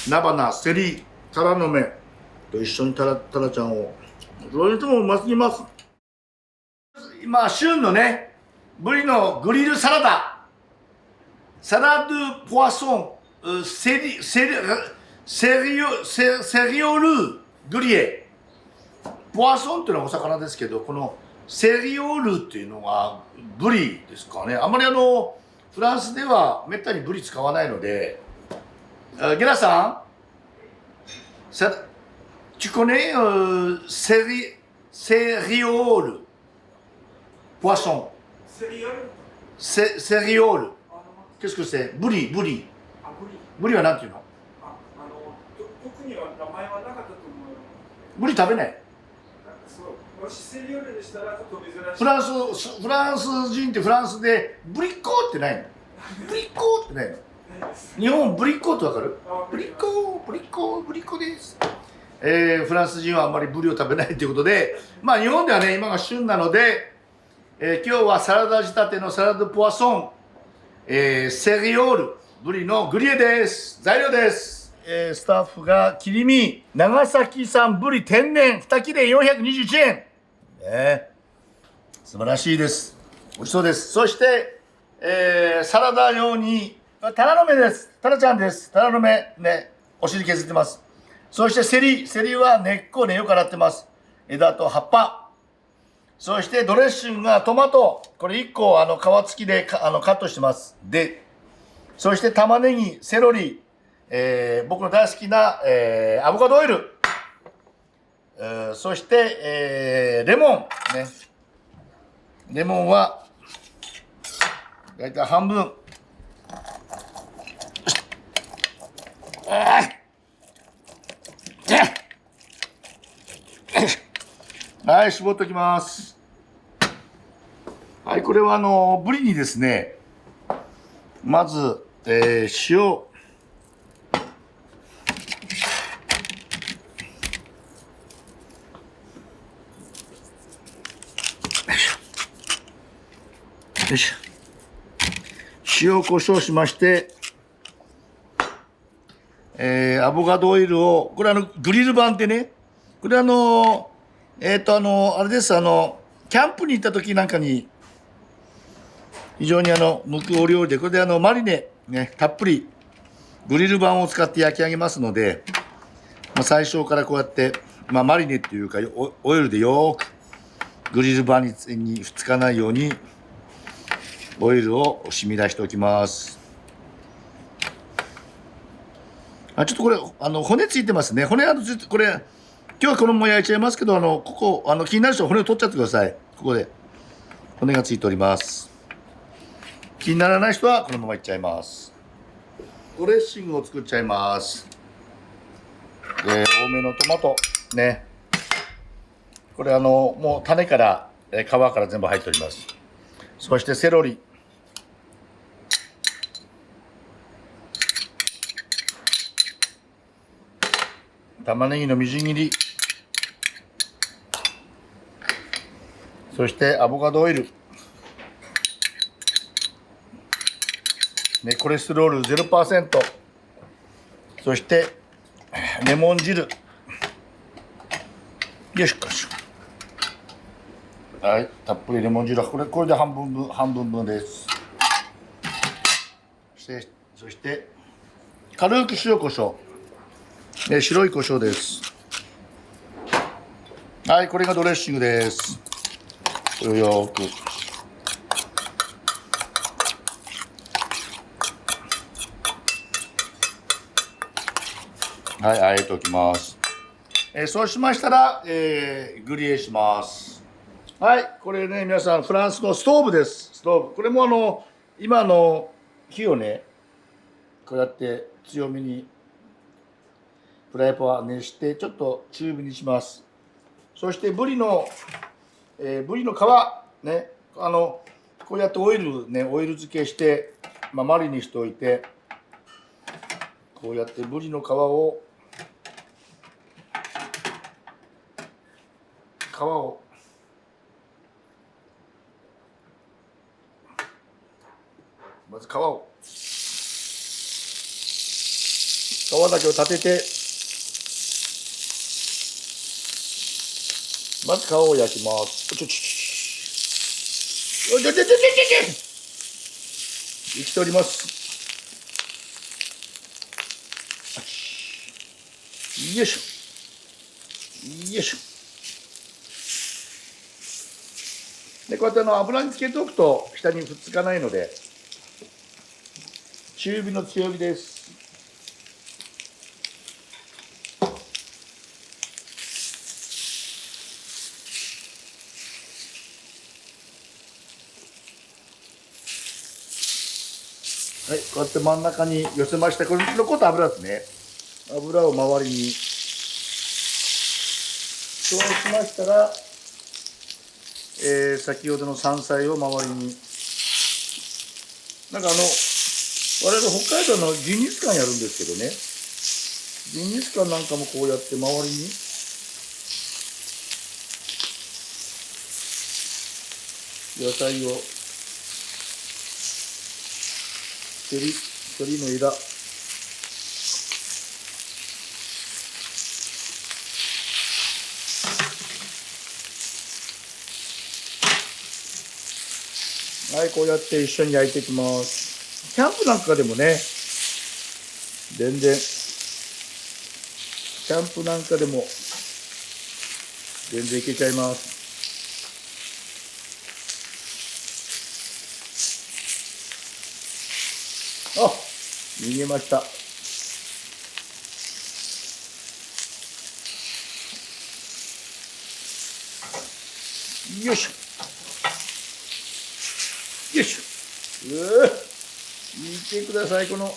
菜花、セリ、タラの芽と一緒にタラちゃんを。それともうますぎます。今、旬のね、ブリのグリルサラダ。サラドゥポワソン、セリオルグリエ。ポワソンっていうのはお魚ですけど、このセリオールっていうのはブリですかね。あまりフランスではめったにブリ使わないので、ゲラさん、tu connais céréoles, poisson. Céréoles. Qu'est-ce que c'est? ブリ。ブリは何ていうの？特には名前はなかったと思うよ。ブリ食べない？もしセリオルでしたらちょっと珍しい。フランス人ってフランスでブリッコーってないの？ブリッコーってないの？日本ブリッコーってわかる？ブリッコーです。フランス人はあんまりブリを食べないということで、まあ日本ではね今が旬なので、今日はサラダ仕立てのサラダポワソン、セリオールブリのグリエです。材料です。スタッフが切り身長崎産ブリ天然2切れ421円、素晴らしいです。美味しそうです。そして、サラダ用にタラの芽です。タラちゃんです。タラの芽ね、お尻削ってます。そしてセリは根っこをねよく洗ってます。枝と葉っぱ。そしてドレッシングがトマト、これ1個皮付きでカットしてます。で、そして玉ねぎ、セロリ、僕の大好きな、アボカドオイル、そして、レモンね。レモンはだいたい半分。はい、絞っておきます。はい、これはブリにですね、まず、塩、塩コショウしまして、アボカドオイルを、これグリル版でね、これあれです、キャンプに行った時なんかに、非常に向くお料理で、これでマリネ、ね、たっぷり、グリル版を使って焼き上げますので、まあ、最初からこうやって、まあ、マリネっていうか、オイルでよーく、グリル版につかないように、オイルを染み出しておきます。ちょっとこれ骨ついてますね。骨これ今日はこのまま焼いちゃいますけど、ここ気になる人は骨を取っちゃってください。ここで骨がついております。気にならない人はこのままいっちゃいます。ドレッシングを作っちゃいます。多めのトマトね。これもう種から皮から全部入っております。そしてセロリ、玉ねぎのみじん切り、そしてアボカドオイル、ね、コレステロール 0%、そしてレモン汁、よしこしょ。はい、たっぷりレモン汁はこれで半分分です。そして軽く塩コショウ、白いコショウです。はい、これがドレッシングです。これをよくはい、あえておきます。そうしましたら、グリエします。はい、これね、皆さんフランスのストーブです。ストーブ、これも今火をねこうやって強めにフライパンを熱してちょっと中火にします。そしてブリの皮ね、こうやってオイル漬けして、まあ、マリネしておいて、こうやってブリの皮をまず皮をだけを立てて、まず皮を焼きます。生きております。よいしょ。よいしょ。で、こうやって油につけておくと下にくっつかないので、中火の強火です。はい、こうやって真ん中に寄せまして、これ残った油ですね。油を周りに。そうしましたら、先ほどの山菜を周りに。なんか我々北海道のジンギスカンやるんですけどね。ジンギスカンなんかもこうやって周りに。野菜を。セリの枝。はい、こうやって一緒に焼いていきます。キャンプなんかでもね、全然、キャンプなんかでも、全然いけちゃいます。あ、逃げました。よいしょ。よいしょ。見てください、この。よ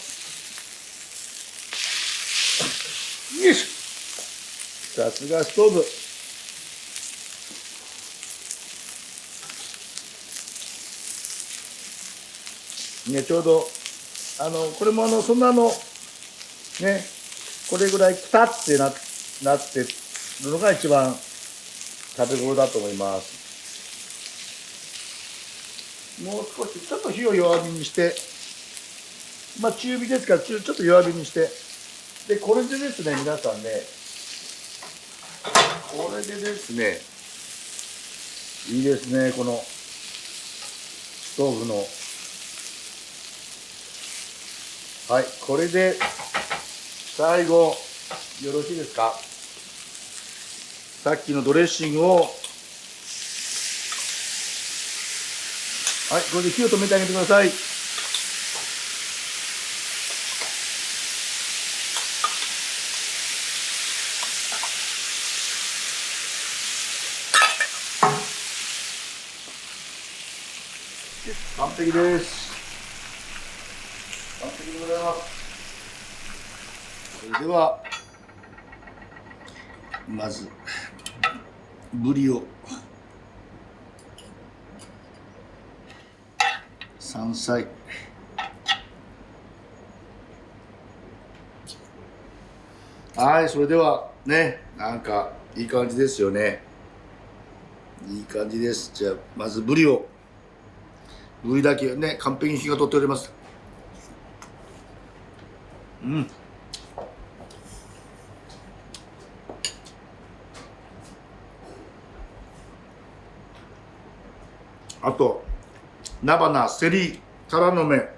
いしょ。さすがストーブ。ね、ちょうど、これもそんなね、これぐらいくたってなってるのが一番食べ頃だと思います。もう少し、ちょっと火を弱火にして、まあ中火ですから、ちょっと弱火にして、で、これでですね、皆さんね、これでですね、いいですね、このストーブの。はい、これで最後、よろしいですか。さっきのドレッシングを、はい、これで火を止めてあげてください。完璧です。完璧でございます。それでは、まず、ブリを、山菜、はい、それではね、なんかいい感じですよね。いい感じです。じゃあ、まずブリだけね、完璧に火が通っております。うん。あと、菜花、セリ、タラの芽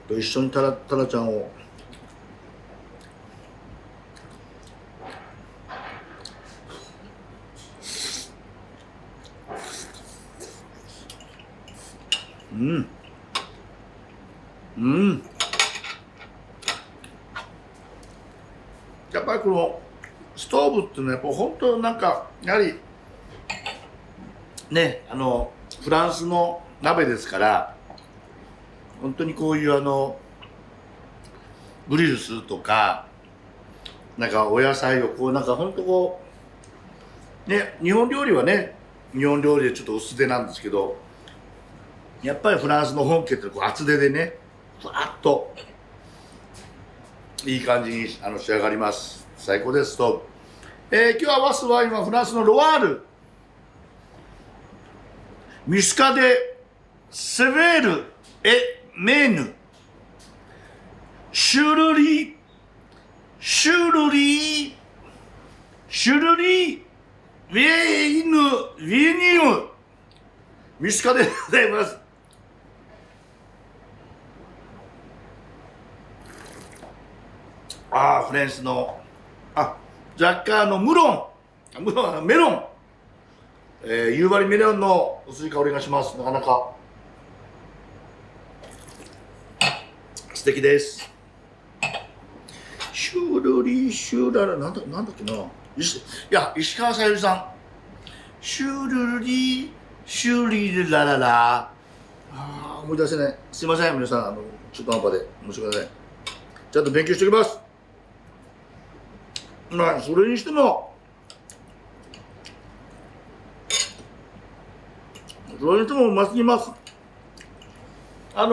と一緒にタラちゃんを。うん。うん。やっぱりこのストーブっていうのはやっぱ本当なんかやはりね、フランスの鍋ですから本当にこういうブリルするとかなんかお野菜をこうなんか本当こうね、日本料理はね日本料理でちょっと薄手なんですけどやっぱりフランスの本家ってこう厚手でねふわっといい感じに仕上がります。最高ですと、今日合わすワインはフランスのロワールミスカデ・セヴェール・エ・メーヌシュルリシュルリシュルリウェイヌウィニウミスカでございます。ああ、フレンスの若干メロン、夕張メロンの薄い香りがします。なかなか素敵です。シュルリシュララなんだっけな、石川さゆりさん、シュルリシュリラララ、思い出せない。すいません皆さん、中途半端で申し訳ない。ちゃんと勉強しておきます。まあそれにしてもうますぎます。ストー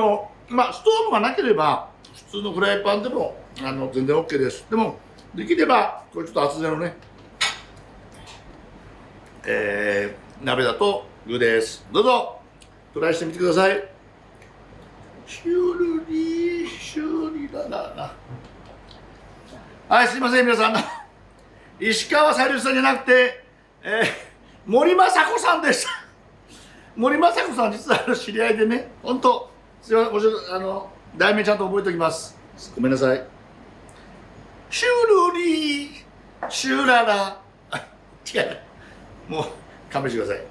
ブがなければ普通のフライパンでも全然 OK です。でもできればこれちょっと厚手のね、鍋だとグーです。どうぞトライしてみてください。シュルリシュリラララ。はい、すいません皆さん、石川さゆりさんじゃなくて、森昌子さんです。森昌子さん実は知り合いでね、本当すいません、題名ちゃんと覚えておきます。ごめんなさい。シュルリーシュララ違う、もう勘弁してください。